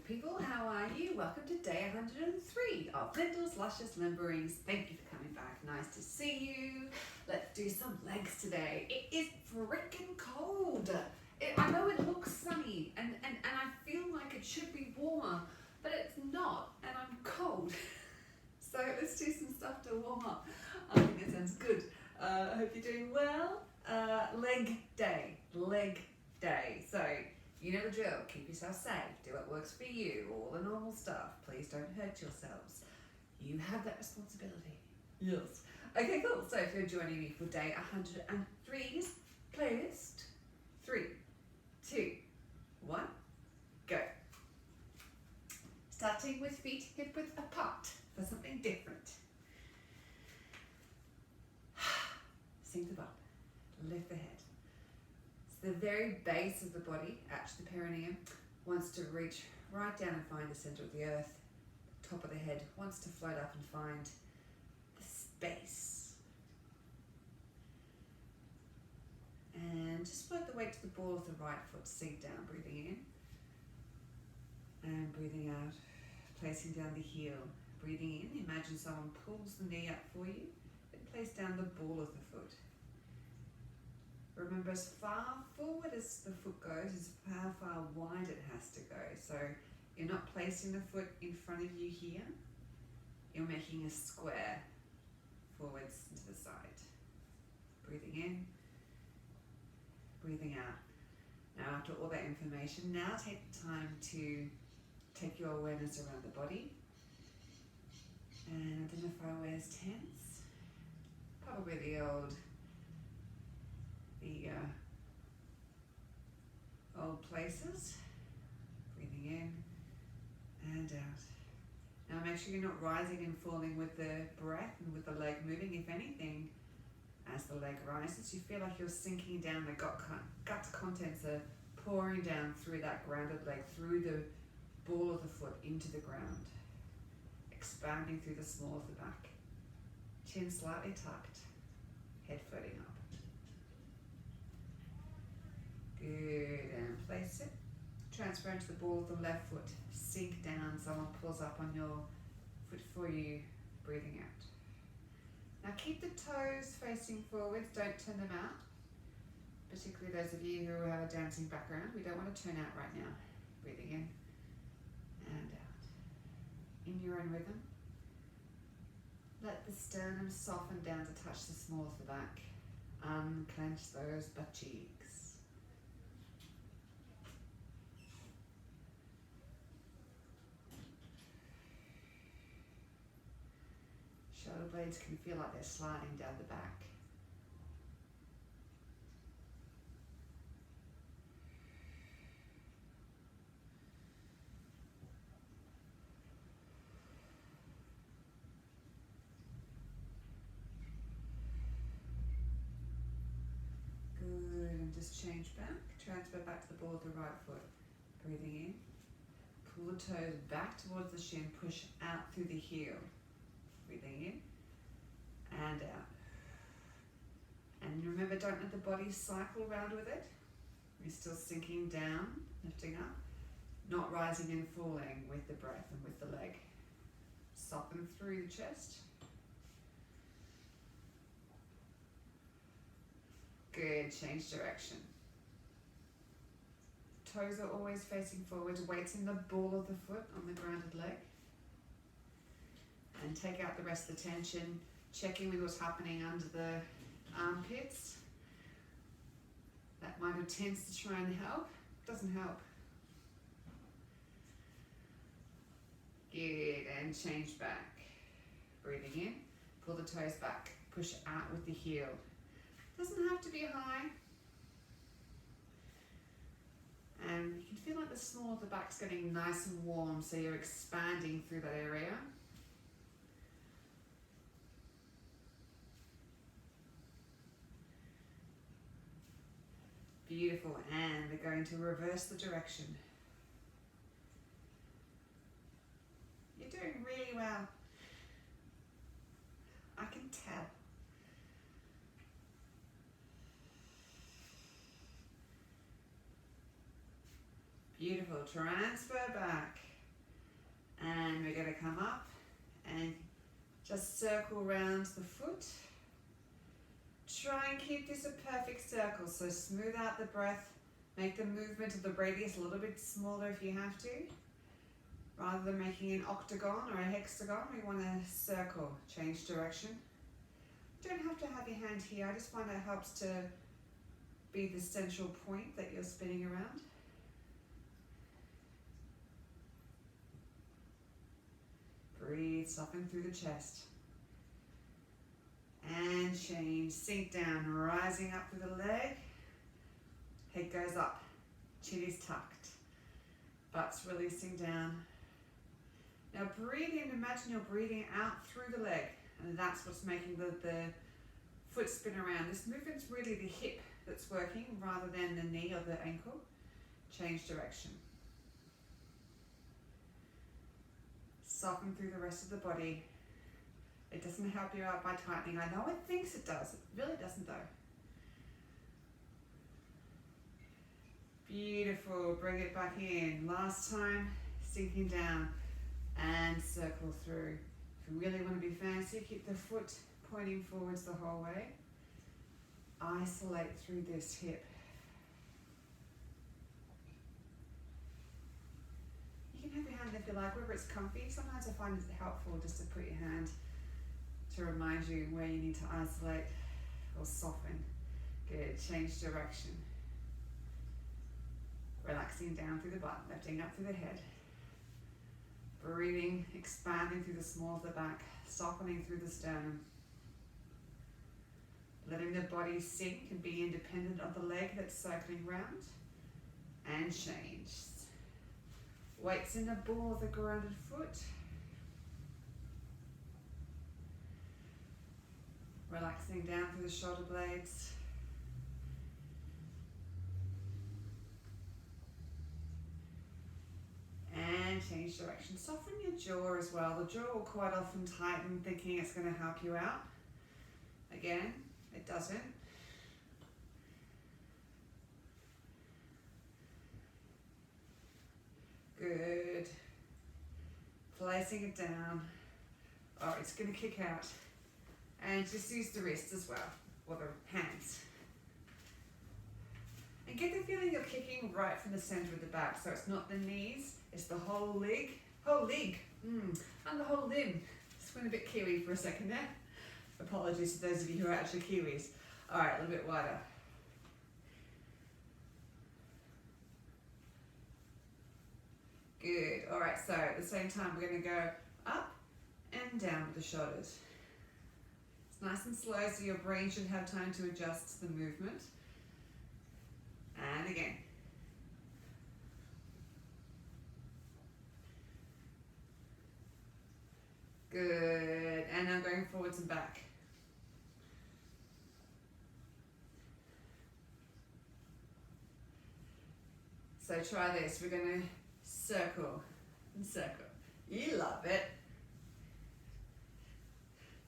people, how are you? Welcome to day 103 of Lyndall's Luscious Limberings. Thank you for coming back. Nice to see you. Let's do some legs today. It is freaking cold. I know it looks sunny and I feel like it should be warmer, but it's not, and I'm cold. So let's do some stuff to warm up. I think that sounds good. I hope you're doing well. Leg day. So you know the drill. Keep yourself safe. Do what works for you. All the normal stuff. Please don't hurt yourselves. You have that responsibility. Yes. Okay, cool. So if you're joining me for day 103's playlist, 3, 2, 1, go. Starting with feet hip width apart for something different. Sink the butt. Lift the head. So the very base of the body, actually the perineum, wants to reach right down and find the center of the earth. Top of the head wants to float up and find the space. And just float the weight to the ball of the right foot. Sink down, breathing in and breathing out. Placing down the heel. Breathing in, imagine someone pulls the knee up for you and place down the ball of the foot. Remember, as far forward as the foot goes is how far wide it has to go. So you're not placing the foot in front of you here. You're making a square forwards and to the side. Breathing in, breathing out. Now after all that information, now take the time to take your awareness around the body and identify where's tense. Probably the old places. Breathing in and out. Now make sure you're not rising and falling with the breath and with the leg moving. If anything, as the leg rises, you feel like you're sinking down. The gut contents are pouring down through that grounded leg, through the ball of the foot into the ground, expanding through the small of the back. Chin slightly tucked, head floating up. Good, and place it. Transfer into the ball of the left foot. Sink down, someone pulls up on your foot for you, breathing out. Now keep the toes facing forwards, don't turn them out. Particularly those of you who have a dancing background, we don't want to turn out right now. Breathing in and out. In your own rhythm. Let the sternum soften down to touch the small of the back. Unclench those butt cheeks. Shoulder blades can feel like they're sliding down the back. Good, and just change back. Transfer back to the ball of the right foot. Breathing in. Pull the toes back towards the shin. Push out through the heel. Breathing in and out. And remember, don't let the body cycle around with it. You're still sinking down, lifting up, not rising and falling with the breath and with the leg. Soften through the chest. Good, change direction. Toes are always facing forward, weights in the ball of the foot on the grounded leg. And take out the rest of the tension, checking with what's happening under the armpits. That might have tensed to try and help. Doesn't help. Good, and change back. Breathing in, pull the toes back, push out with the heel. Doesn't have to be high. And you can feel like the small of the back's getting nice and warm, so you're expanding through that area. Beautiful, and we're going to reverse the direction. You're doing really well. I can tell. Beautiful, transfer back. And we're going to come up and just circle around the foot. Try and keep this a perfect circle, so smooth out the breath, make the movement of the radius a little bit smaller if you have to. Rather than making an octagon or a hexagon, we want to circle, change direction. You don't have to have your hand here, I just find that helps to be the central point that you're spinning around. Breathe, soften through the chest. And change, sink down, rising up through the leg. Head goes up, chin is tucked, butt's releasing down. Now breathe in, imagine you're breathing out through the leg, and that's what's making the foot spin around. This movement's really the hip that's working rather than the knee or the ankle. Change direction. Soften through the rest of the body. It doesn't help you out by tightening. I know it thinks it does, it really doesn't though. Beautiful, bring it back in. Last time, sinking down and circle through. If you really want to be fancy, keep the foot pointing forwards the whole way. Isolate through this hip. You can have your hand if you like, wherever it's comfy. Sometimes I find it helpful just to put your hand to remind you where you need to isolate or soften. Good, change direction. Relaxing down through the butt, lifting up through the head. Breathing, expanding through the small of the back, softening through the sternum. Letting the body sink and be independent of the leg that's circling round. And change. Weights in the ball of the grounded foot. Relaxing down through the shoulder blades. And change direction. Soften your jaw as well. The jaw will quite often tighten, thinking it's going to help you out. Again, it doesn't. Good. Placing it down. Oh, it's going to kick out. And just use the wrist as well, or the hands. And get the feeling you're kicking right from the center of the back. So it's not the knees, it's the whole leg. And the whole limb. Just went a bit Kiwi for a second there. Apologies to those of you who are actually Kiwis. All right, a little bit wider. Good. All right, so at the same time, we're going to go up and down with the shoulders. It's nice and slow, so your brain should have time to adjust to the movement. And again. Good. And now going forwards and back. So try this. We're going to circle and circle. You love it.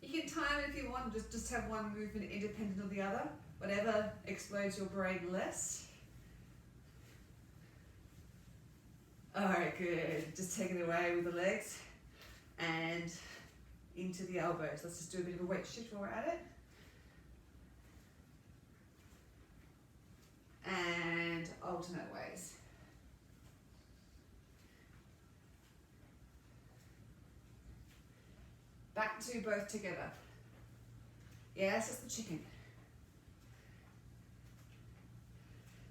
You can time it if you want, just have one movement independent of the other. Whatever explodes your brain less. Alright, good. Just take it away with the legs and into the elbows. Let's just do a bit of a weight shift while we're at it. And alternate ways. Back to both together. Yes, it's the chicken.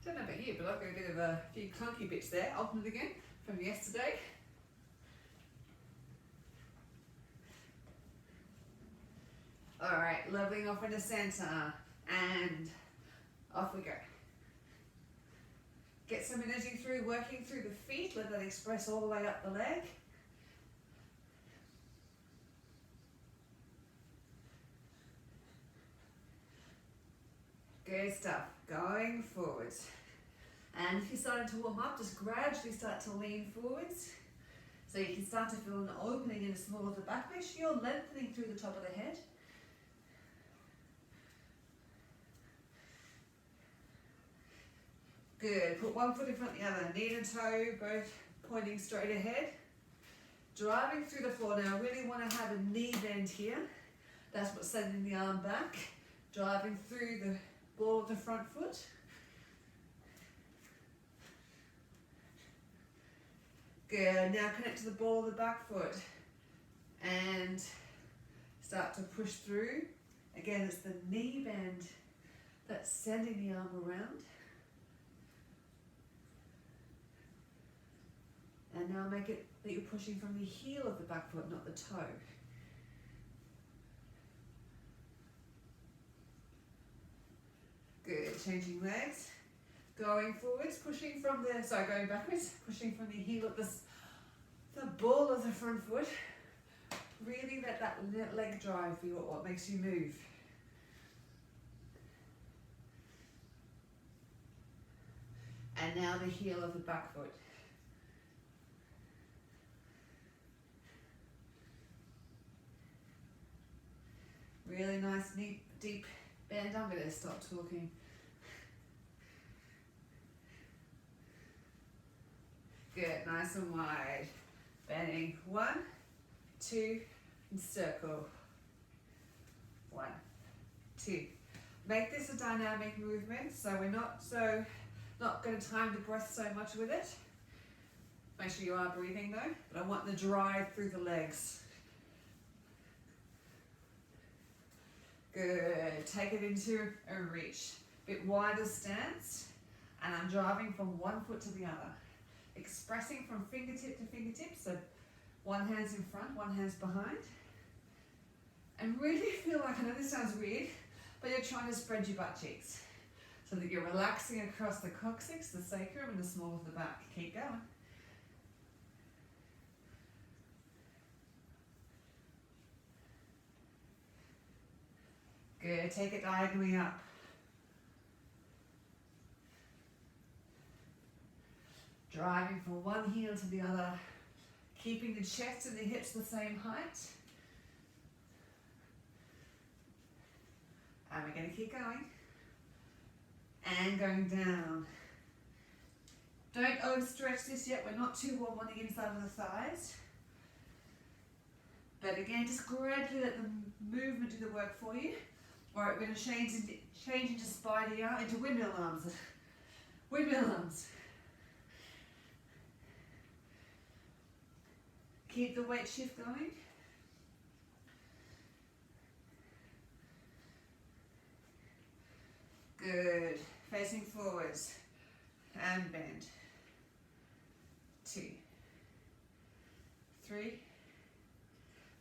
Don't know about you, but I've got a bit of a few clunky bits there. Alternate again from yesterday. All right, leveling off into center and off we go. Get some energy through working through the feet. Let that express all the way up the leg. Good stuff. Going forwards. And if you're starting to warm up, just gradually start to lean forwards. So you can start to feel an opening in the small of the back. Make sure you're lengthening through the top of the head. Good. Put one foot in front of the other. Knee and toe both pointing straight ahead. Driving through the floor. Now I really want to have a knee bend here. That's what's sending the arm back. Driving through the ball of the front foot. Good. Now connect to the ball of the back foot. And start to push through. Again, it's the knee bend that's sending the arm around. And now make it that you're pushing from the heel of the back foot, not the toe. Good, changing legs. Going forwards, pushing from the, going backwards, pushing from the heel of the ball of the front foot. Really let that leg drive be what makes you move. And now the heel of the back foot. Really nice, deep bend. I'm going to stop talking. Good, nice and wide. Bending 1, 2, and circle. 1, 2. Make this a dynamic movement, so we're not going to time the breath so much with it. Make sure you are breathing though, but I want the drive through the legs. Good, take it into a reach. Bit wider stance, and I'm driving from one foot to the other. Expressing from fingertip to fingertip, so one hand's in front, one hand's behind. And really feel like, I know this sounds weird, but you're trying to spread your butt cheeks so that you're relaxing across the coccyx, the sacrum, and the small of the back. Keep going. Good, take it diagonally up. Driving from one heel to the other, keeping the chest and the hips the same height. And we're going to keep going. And going down. Don't overstretch this yet, we're not too warm on the inside of the thighs. But again, just gradually let the movement do the work for you. Alright, we're going to change into spider arm, into windmill arms. Windmill arms. Keep the weight shift going. Good. Facing forwards. And bend. 2. 3.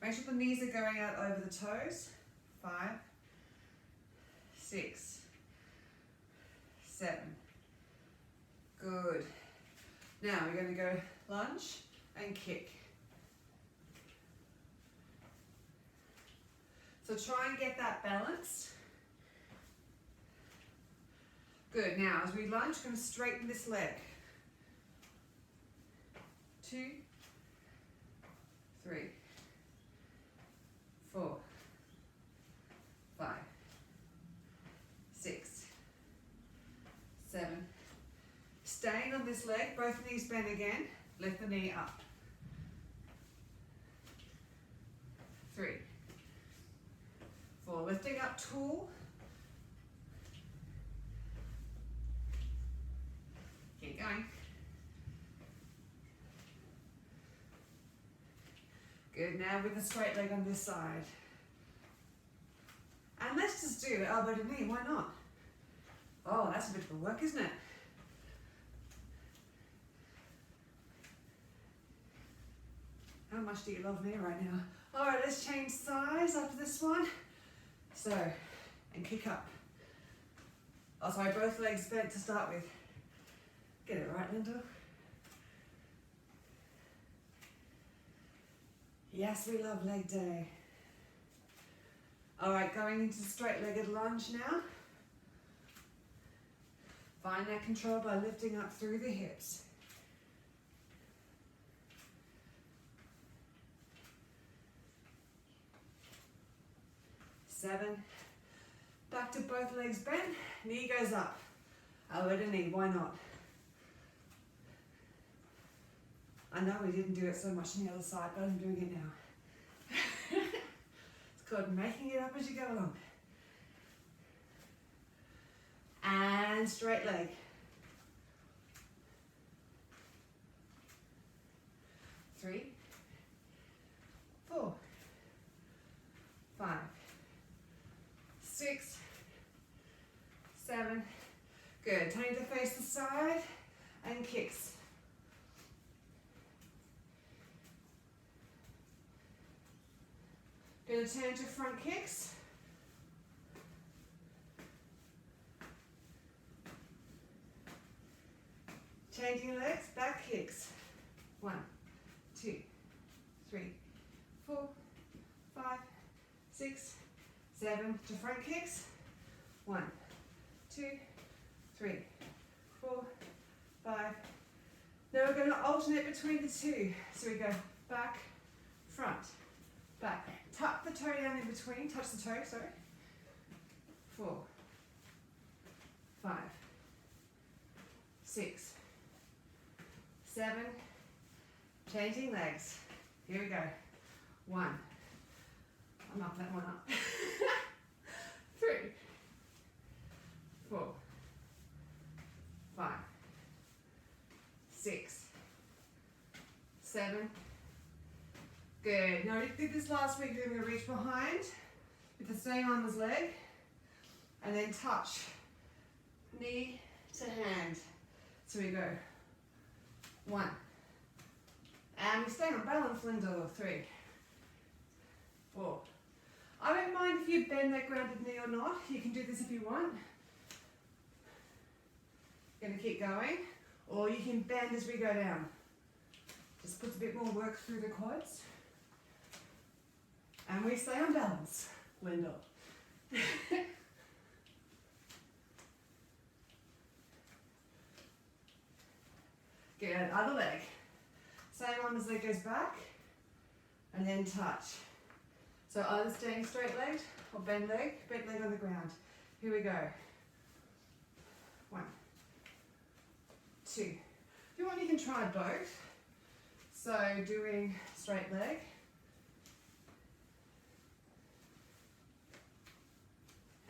Make sure the knees are going out over the toes. 5. 6. 7. Good. Now we're going to go lunge and kick. So try and get that balanced. Good, now as we lunge, we're going to straighten this leg. 2, 3, 4, 5, 6, 7. Staying on this leg, both knees bend again. Lift the knee up. 3, 4, lifting up tall. Keep going. Good, now with a straight leg on this side. And let's just do elbow to knee, why not? Oh, that's a bit of a work, isn't it? How much do you love me right now? All right, let's change sides after this one. So, and kick up. Oh, sorry, both legs bent to start with. Get it right, Lyndall. Yes, we love leg day. All right, going into straight-legged lunge now. Find that control by lifting up through the hips. 7. Back to both legs bent. Knee goes up. Elbow to knee, why not? I know we didn't do it so much on the other side, but I'm doing it now. It's called making it up as you go along. And straight leg. 3, 4, 5, 6, 7. Good. Turning to face the side and kicks. Going to turn to front kicks. Changing legs, back kicks. 1, 2, 3, 4, 5, 6, 7. To front kicks. 1, 2, 3, 4, 5. Now we're going to alternate between the two. So we go back, front, back. Tuck the toe down in between. Touch the toe, sorry. 4, 5, 6, 7. Changing legs. Here we go. 1. I'll knock that one up. 3, 4, 5, 6, 7. Good. Now we did this last week. We're going to reach behind with the same arm as leg, and then touch knee to hand. So we go 1. And we stay on balance, Lyndall. 3, 4. I don't mind if you bend that grounded knee or not. You can do this if you want. Going to keep going, or you can bend as we go down. Just puts a bit more work through the quads. And we stay on balance, Lyndall. Good. Other leg. Same arm as leg goes back, and then touch. So either staying straight legged or bent leg on the ground. Here we go. 1, 2. If you want, you can try both. So doing straight leg.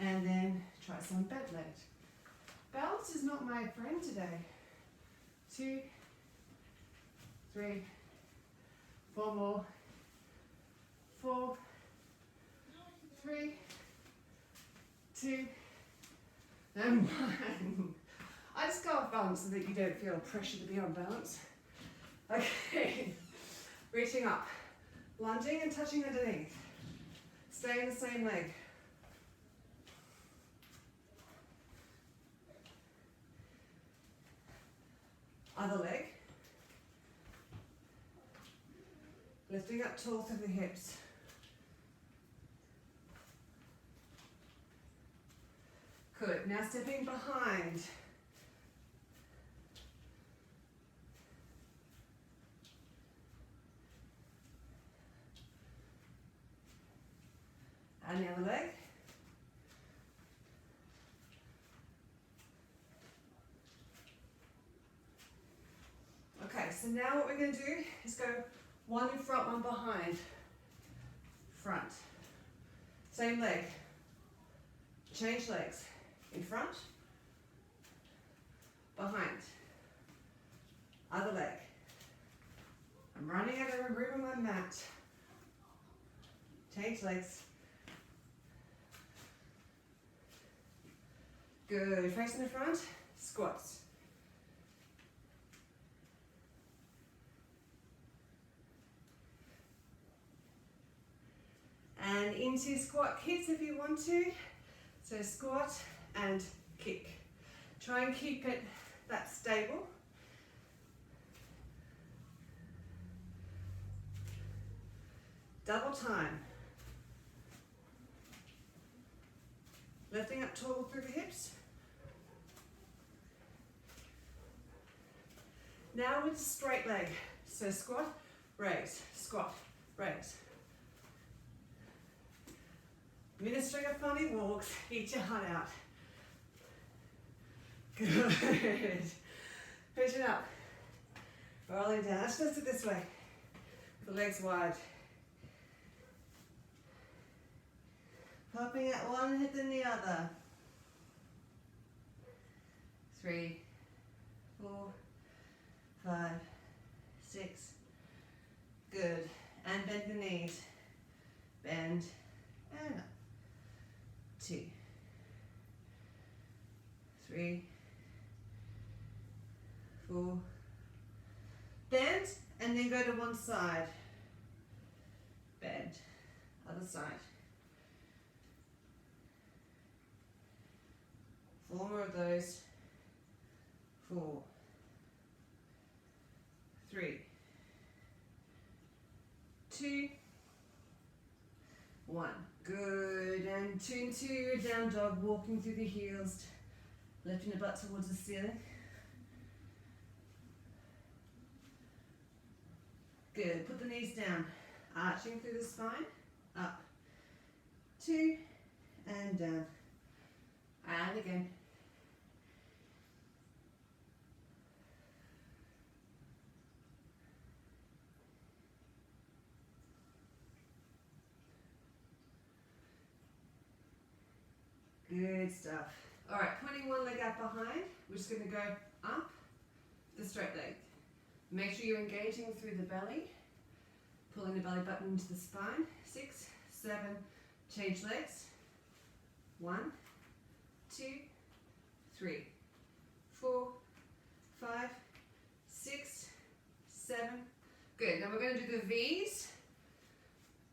And then try some bent leg. Balance is not my friend today. 2, 3, 4 more. 4, 3, 2, and 1. I just go off balance so that you don't feel pressure to be on balance. Okay, reaching up, lunging and touching underneath. Stay in the same leg. Other leg. Lifting up tall through the hips. Good. Now stepping behind. And the other leg. Okay, so now what we're going to do is go 1 in front, 1 behind. Front. Same leg. Change legs. In front. Behind. Other leg. I'm running out of room on my mat. Change legs. Good. Facing the front. Squats. And into squat kicks if you want to. So squat and kick. Try and keep it that stable. Double time. Lifting up tall through the hips. Now with straight leg. So squat, raise, squat, raise. Ministering of funny walks, eat your heart out. Good. Push it up. Rolling down. Let's just do it this way. The legs wide. Popping at one hip then the other. 3, 4, 5, 6. Good. And bend the knees. Bend and up. 2, 3, 4. Bend and then go to one side. Bend. Other side. 4 more of those. 4, 3, 2, 1. Good. And 2 and 2. Down dog. Walking through the heels. Lifting the butt towards the ceiling. Good. Put the knees down. Arching through the spine. Up. 2 and down. And again. Good stuff. All right, pointing one leg out behind. We're just going to go up the straight leg. Make sure you're engaging through the belly. Pulling the belly button into the spine. 6, 7, change legs. 1, 2, 3, 4, 5, 6, 7. Good. Now we're going to do the V's.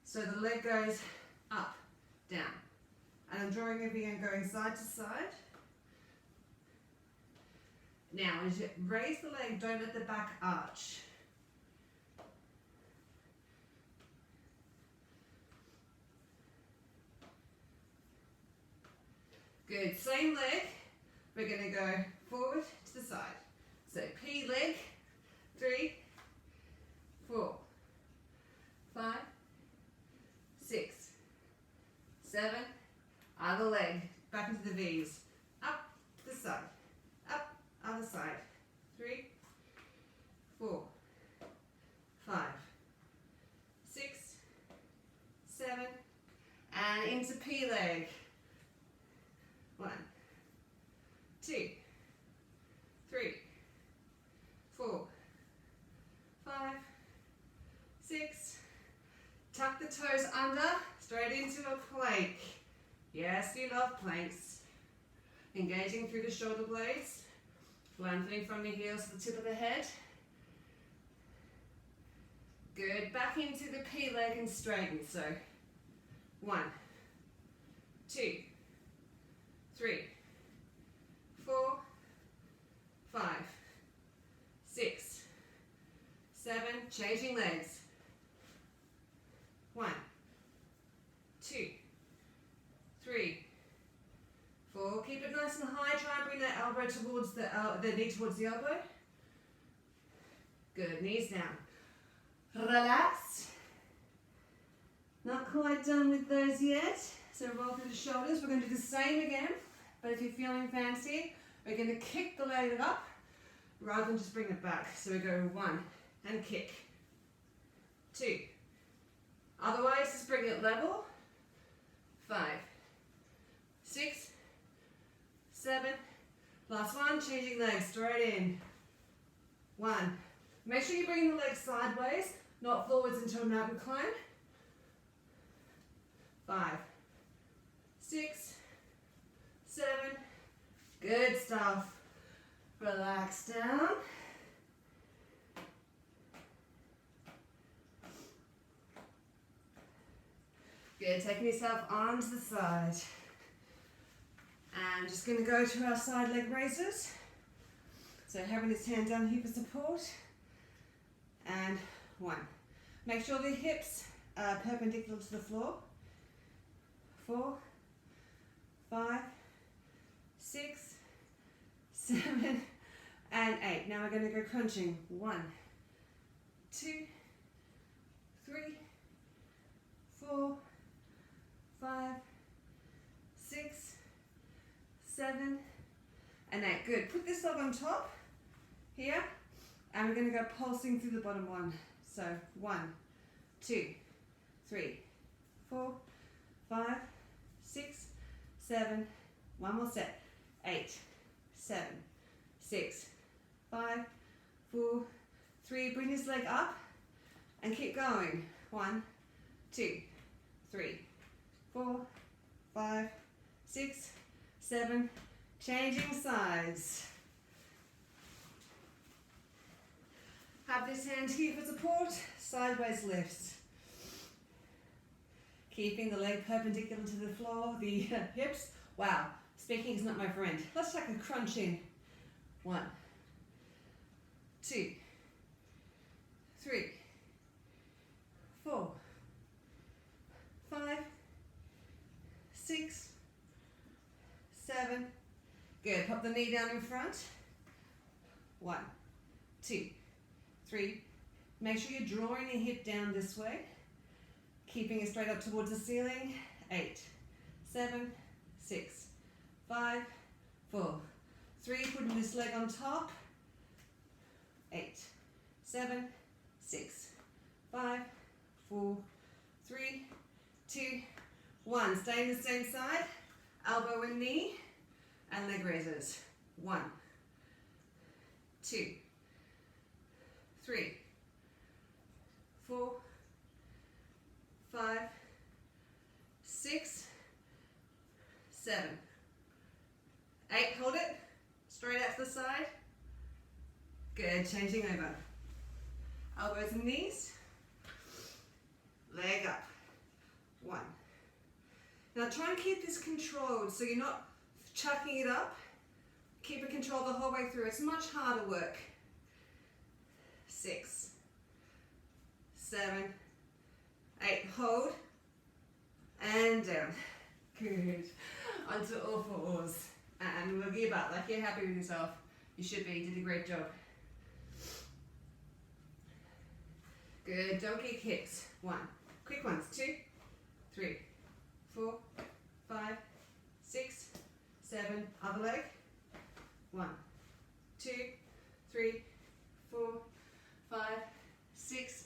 So the leg goes up, down. And I'm drawing a V and going side to side. Now, as you raise the leg, don't let the back arch. Good. Same leg. We're going to go forward to the side. So P leg. 3, 4, 5, 6, 7. Other leg. Back into the V's. Up to the side. Up. Other side. 3, 4, 5, 6, 7. And into P leg. 1, 2, 3, 4, 5, 6. Tuck the toes under, straight into a plank. Yes, you love planks. Engaging through the shoulder blades. Lengthening from the heels to the tip of the head. Good. Back into the P leg and straighten. So 1, 2, 3, 4, 5, 6, 7. Changing legs. 1, 2, 3, 4. Keep it nice and high. Try and bring that elbow towards the knee towards the elbow. Good. Knees down. Relax. Not quite done with those yet. So roll through the shoulders. We're going to do the same again. But if you're feeling fancy, we're going to kick the leg up rather than just bring it back. So we go 1 and kick. 2. Otherwise, just bring it level. 5, 6, 7. Last one, changing legs, straight in. 1. Make sure you bring the legs sideways, not forwards into a mountain climb. 5, 6, 7. Good stuff. Relax down. Good, taking yourself onto the side. And just going to go to our side leg raises. So having this hand down here for support. And 1. Make sure the hips are perpendicular to the floor. 4, 5, 6, 7, and 8. Now we're going to go crunching. 1, 2, 3, 4, 5, 6, 7, and 8. Good. Put this leg on top here And we're going to go pulsing through the bottom one. So 1, 2, 3, 4, 5, 6, 7, one more set, 8, 7, 6, 5, 4, 3, bring this leg up and keep going. 1, 2, 3, 4, 5, 6, 7, changing sides. Have this hand here for support, sideways lifts. Keeping the leg perpendicular to the floor, the hips. Wow, speaking is not my friend. Let's take a crunch in. 1, 2, 3, 4, 5, 6, 7. Good, pop the knee down in front. 1, 2, 3. Make sure you're drawing your hip down this way. Keeping it straight up towards the ceiling. 8, 7, 6, 5, 4, 3. Putting this leg on top. 8, 7, 6, 5, 4, 3, 2, 1. Stay in the same side. Elbow and knee. And leg raises. 1, 2, 3, 4, 5, 6, 7, 8. Hold it. Straight out to the side. Good. Changing over. Elbows and knees. Leg up. 1. Now try and keep this controlled so you're not chucking it up. Keep it controlled the whole way through. It's much harder work. 6, 7, 8. Hold. And down. Good. Onto all fours. And look at your butt like you're happy with yourself. You should be. You did a great job. Good. Don't kick hips. 1. Quick ones. 2, 3, 4, 5, 6, 7. Other leg. 1, 2, 3, 4, 5, 6.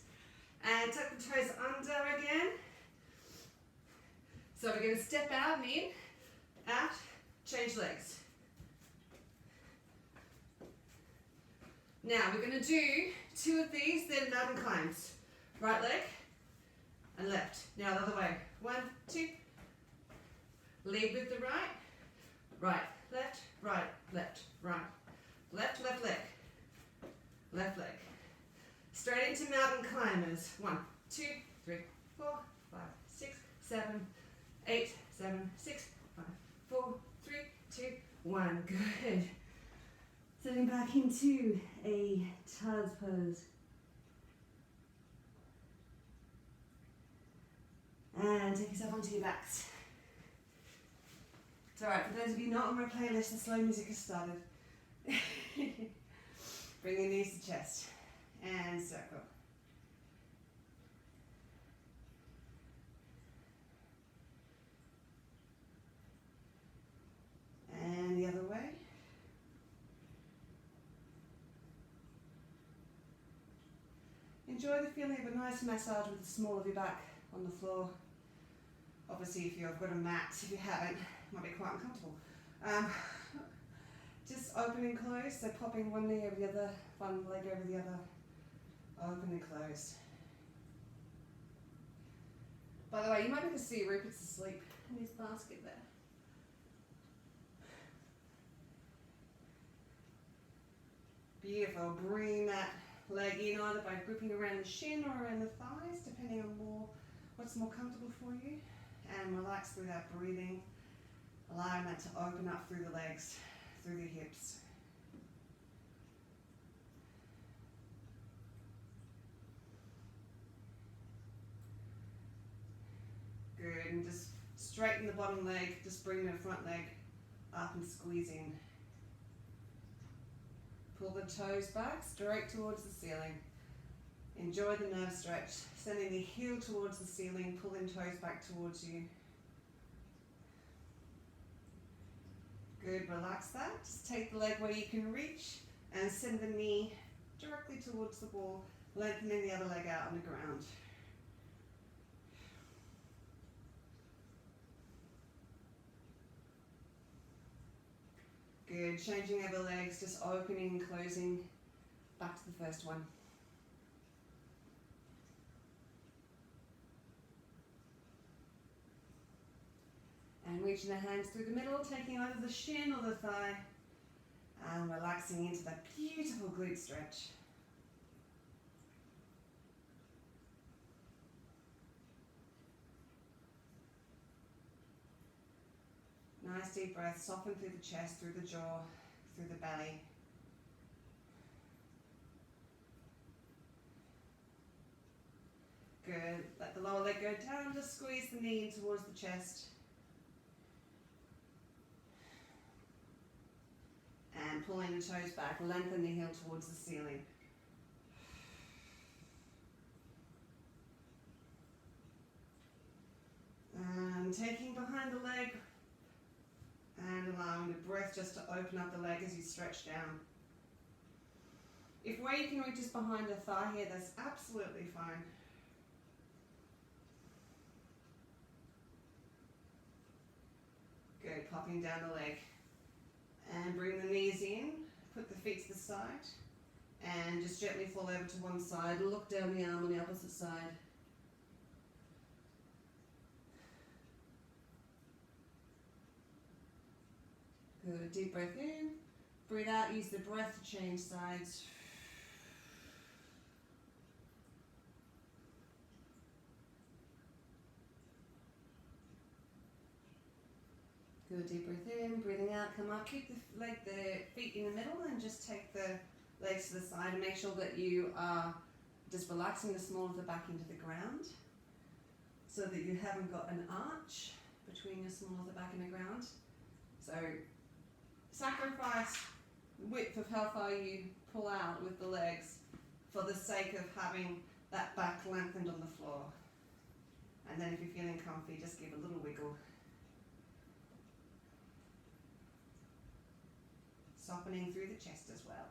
And tuck the toes under again. So we're going to step out and in, out, change legs. Now we're going to do 2 of these, then mountain climbs. Right leg and left. Now the other way. 1, 2. Lead with the right. Right, left, right, left, right. Left, left leg. Left leg. Straight into mountain climbers. 1, 2, 3, 4, 5, 6, 7, 8, 7, 6, 5, 4, 3, 2, 1. Good. Setting back into a child's pose. And take yourself onto your backs. It's alright, for those of you not on my playlist, the slow music has started. Bring your knees to chest. And circle. And the other way. Enjoy the feeling of a nice massage with the small of your back on the floor. Obviously, if you've got a mat, if you haven't, it might be quite uncomfortable. Just open and close, so popping one knee over the other, one leg over the other. Open and close. By the way, you might be able to see Rupert's asleep in his basket there. Beautiful. Bring that leg in either by gripping around the shin or around the thighs, depending on what's more comfortable for you. And relax through that breathing, allowing that to open up through the legs, through the hips. Good, and just straighten the bottom leg, just bring the front leg up and squeeze in. Pull the toes back, straight towards the ceiling. Enjoy the nerve stretch, sending the heel towards the ceiling, pulling toes back towards you. Good, relax that. Just take the leg where you can reach and send the knee directly towards the wall, lengthening the other leg out on the ground. Good, changing over legs, just opening and closing, back to the first one. And reaching the hands through the middle, taking either the shin or the thigh, and relaxing into that beautiful glute stretch. Nice deep breath, soften through the chest, through the jaw, through the belly. Good, let the lower leg go down, just squeeze the knee in towards the chest. And pulling the toes back, lengthen the heel towards the ceiling. And taking behind the leg and allowing the breath just to open up the leg as you stretch down. If where you can reach is behind the thigh here, that's absolutely fine. Good, popping down the leg. And bring the knees in, put the feet to the side, and just gently fall over to one side. Look down the arm on the opposite side. Good, deep breath in, breathe out, use the breath to change sides. Good, deep breath in, breathing out, come up, keep the feet in the middle and just take the legs to the side and make sure that you are just relaxing the small of the back into the ground so that you haven't got an arch between your small of the back and the ground. So sacrifice width of how far you pull out with the legs for the sake of having that back lengthened on the floor. And then if you're feeling comfy, just give a little wiggle. Softening through the chest as well.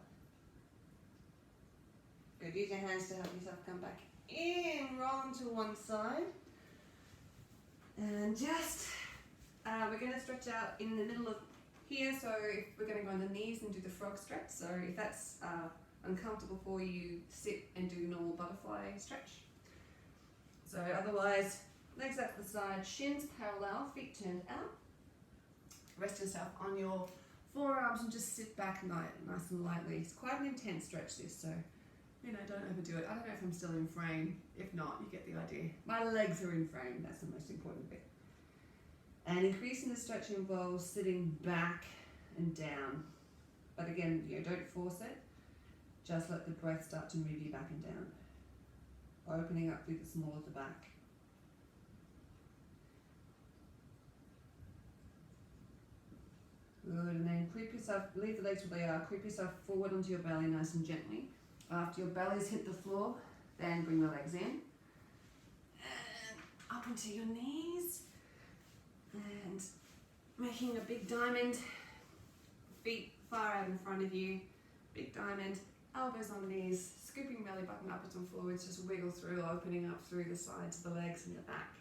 Good, use your hands to help yourself come back in, roll them to one side. And just, we're going to stretch out in the middle of here, so we're going to go on the knees and do the frog stretch. So if that's uncomfortable for you, sit and do normal butterfly stretch. So otherwise, legs out to the side, shins parallel, feet turned out. Rest yourself on your forearms and just sit back nice and lightly. It's quite an intense stretch this, so don't overdo it. I don't know if I'm still in frame. If not, you get the idea. My legs are in frame, that's the most important bit. And increasing the stretch involves sitting back and down. But again, don't force it. Just let the breath start to move you back and down. Opening up through the small of the back. Good, and then creep yourself, leave the legs where they are, creep yourself forward onto your belly nice and gently. After your belly's hit the floor, then bring the legs in. And up into your knees. And making a big diamond, feet far out in front of you, big diamond, elbows on knees, scooping belly button upwards and forwards, just wiggle through, opening up through the sides of the legs and the back.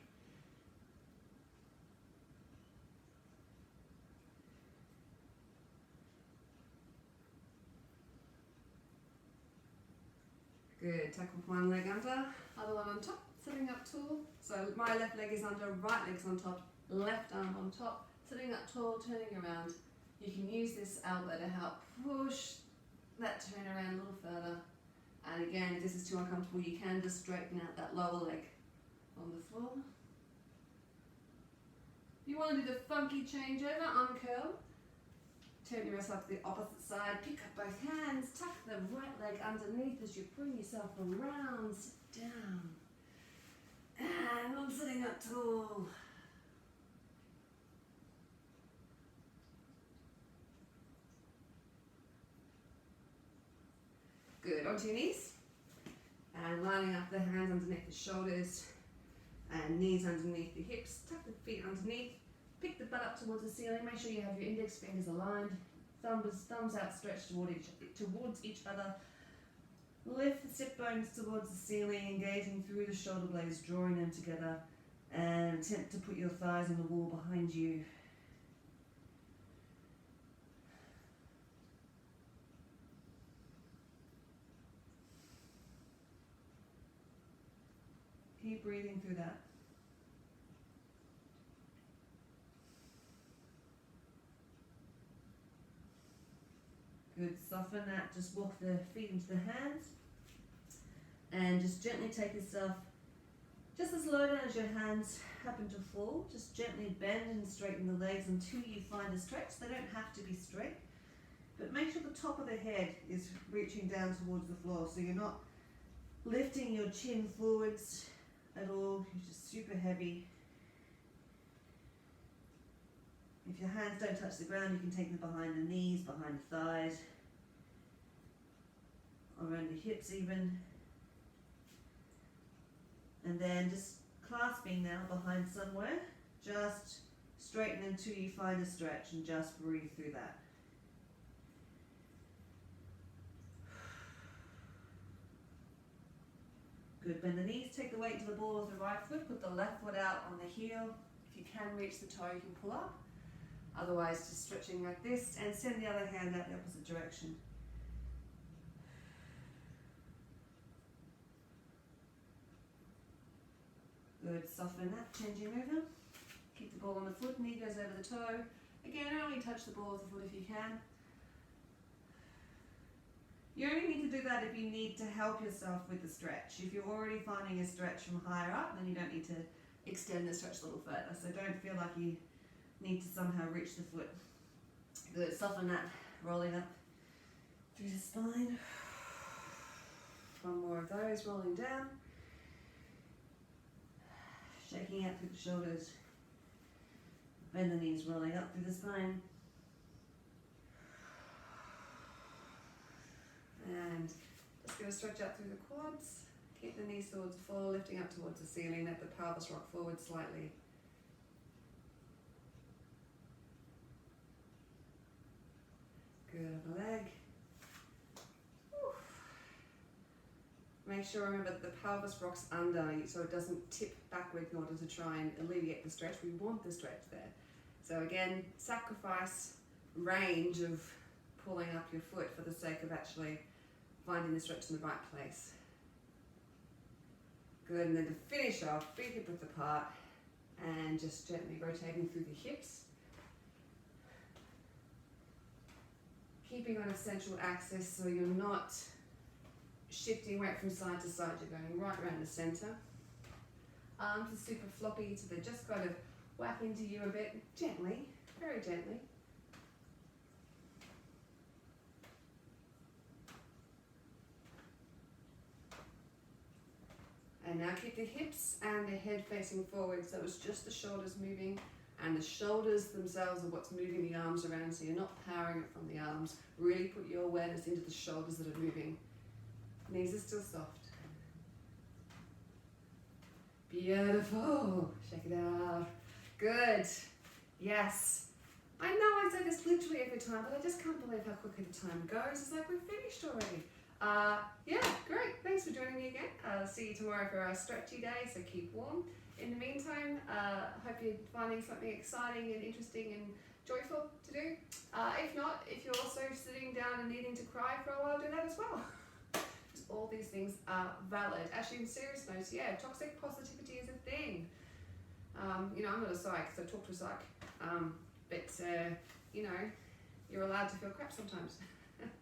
Good, tackle one leg under, other one on top, sitting up tall. So my left leg is under, right leg's on top, left arm on top, sitting up tall, turning around. You can use this elbow to help push that turn around a little further. And again, if this is too uncomfortable, you can just straighten out that lower leg on the floor. You want to do the funky changeover, uncurl. Turn yourself to the opposite side, pick up both hands, tuck the right leg underneath as you bring yourself around, sit down. And I'm sitting up tall. Good, onto your knees. And lining up the hands underneath the shoulders and knees underneath the hips. Tuck the feet underneath. Pick the butt up towards the ceiling. Make sure you have your index fingers aligned. Thumbs outstretched towards each other. Lift the sit bones towards the ceiling, engaging through the shoulder blades, drawing them together, and attempt to put your thighs on the wall behind you. Keep breathing through that. Good, soften that, just walk the feet into the hands and just gently take yourself just as low down as your hands happen to fall. Just gently bend and straighten the legs until you find a stretch. They don't have to be straight, but make sure the top of the head is reaching down towards the floor, so you're not lifting your chin forwards at all. You're just super heavy. If your hands don't touch the ground, you can take them behind the knees, behind the thighs, around the hips even. And then just clasping now behind somewhere. Just straighten until you find a stretch and just breathe through that. Good, bend the knees, take the weight to the ball of the right foot, put the left foot out on the heel. If you can reach the toe, you can pull up. Otherwise, just stretching like this, and send the other hand out the opposite direction. Good, soften that, change your movement. Keep the ball on the foot, knee goes over the toe. Again, only touch the ball of the foot if you can. You only need to do that if you need to help yourself with the stretch. If you're already finding a stretch from higher up, then you don't need to extend the stretch a little further. So don't feel like you need to somehow reach the foot. Good, soften that, rolling up through the spine. One more of those, rolling down. Shaking out through the shoulders. Bend the knees, rolling up through the spine. And just going to stretch out through the quads. Keep the knees towards the floor, lifting up towards the ceiling. Let the pelvis rock forward slightly. Good other leg. Whew. Make sure, remember, that the pelvis rocks under so it doesn't tip backward in order to try and alleviate the stretch. We want the stretch there. So again, sacrifice range of pulling up your foot for the sake of actually finding the stretch in the right place. Good, and then to finish off, feet hip width apart and just gently rotating through the hips. Keeping on a central axis so you're not shifting weight from side to side, you're going right around the center. Arms are super floppy, so they're just kind of whack into you a bit, gently, very gently. And now keep the hips and the head facing forward, so it's just the shoulders moving, and the shoulders themselves are what's moving the arms around, so you're not powering it from the arms. Really put your awareness into the shoulders that are moving. Knees are still soft. Beautiful. Shake it out. Good. Yes. I know I say this literally every time, but I just can't believe how quickly the time goes. It's like we're finished already. Yeah, great. Thanks for joining me again. I'll see you tomorrow for our stretchy day, so keep warm. In the meantime, hope you're finding something exciting and interesting and joyful to do. If not, if you're also sitting down and needing to cry for a while, do that as well. Just all these things are valid. Actually, in serious notes, yeah, toxic positivity is a thing. You know, I'm not a psych, so talk to a psych. But you know, you're allowed to feel crap sometimes.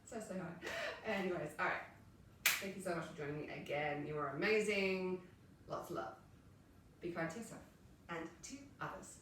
So say hi. Anyways, all right. Thank you so much for joining me again. You are amazing. Lots of love. Be kind to yourself and to others.